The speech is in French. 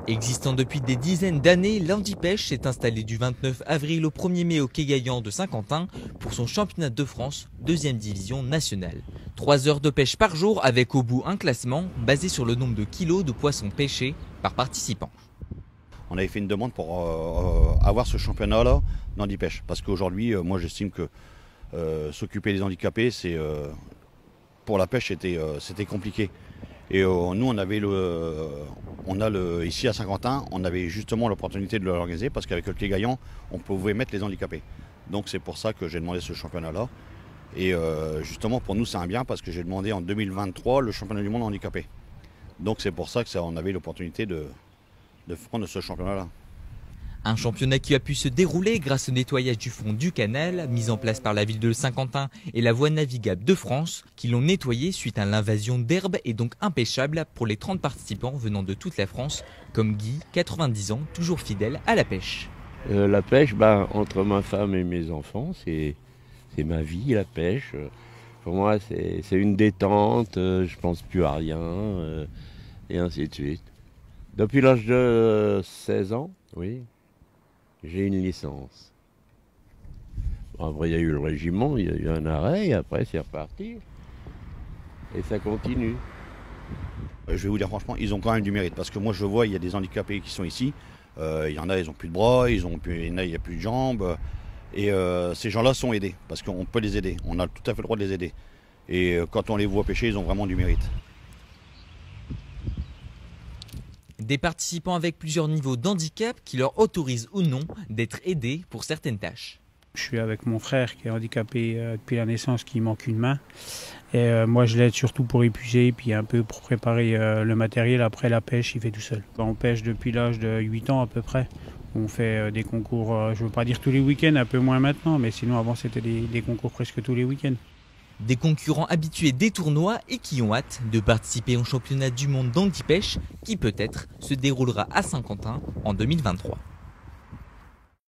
Existant depuis des dizaines d'années, l'Handipêche s'est installé du 29 avril au 1er mai au quai Gaillan de Saint-Quentin pour son championnat de France, 2e division nationale. 3 heures de pêche par jour avec au bout un classement basé sur le nombre de kilos de poissons pêchés par participant. On avait fait une demande pour avoir ce championnat-là d'handipêche. Parce qu'aujourd'hui, moi j'estime que s'occuper des handicapés, pour la pêche, c'était compliqué. Et nous, ici à Saint-Quentin, on avait justement l'opportunité de l'organiser parce qu'avec le quai Gaillan, on pouvait mettre les handicapés. Donc c'est pour ça que j'ai demandé ce championnat-là. Et justement, pour nous, c'est un bien parce que j'ai demandé en 2023 le championnat du monde handicapé. Donc c'est pour ça qu'on avait l'opportunité de prendre ce championnat-là. Un championnat qui a pu se dérouler grâce au nettoyage du fond du canal, mis en place par la ville de Saint-Quentin et la voie navigable de France, qui l'ont nettoyé suite à l'invasion d'herbes et donc impêchable pour les 30 participants venant de toute la France, comme Guy, 90 ans, toujours fidèle à la pêche. La pêche, entre ma femme et mes enfants, c'est ma vie, la pêche. Pour moi, c'est une détente, je pense plus à rien, et ainsi de suite. Depuis l'âge de 16 ans, oui, j'ai une licence. Après, il y a eu le régiment, il y a eu un arrêt, et après, c'est reparti. Et ça continue. Je vais vous dire franchement, ils ont quand même du mérite. Parce que moi, je vois, il y a des handicapés qui sont ici. Il y en a, ils n'ont plus de bras, il n'y a plus de jambes. Et ces gens-là sont aidés, parce qu'on peut les aider. On a tout à fait le droit de les aider. Et quand on les voit pêcher, ils ont vraiment du mérite. Des participants avec plusieurs niveaux d'handicap qui leur autorisent ou non d'être aidés pour certaines tâches. Je suis avec mon frère qui est handicapé depuis la naissance, qui manque une main. Et moi je l'aide surtout pour épuiser, puis un peu pour préparer le matériel. Après la pêche, il fait tout seul. On pêche depuis l'âge de 8 ans à peu près. On fait des concours, je ne veux pas dire tous les week-ends, un peu moins maintenant, mais sinon avant c'était des concours presque tous les week-ends. Des concurrents habitués des tournois et qui ont hâte de participer au championnat du monde d'handipêche qui peut-être se déroulera à Saint-Quentin en 2023.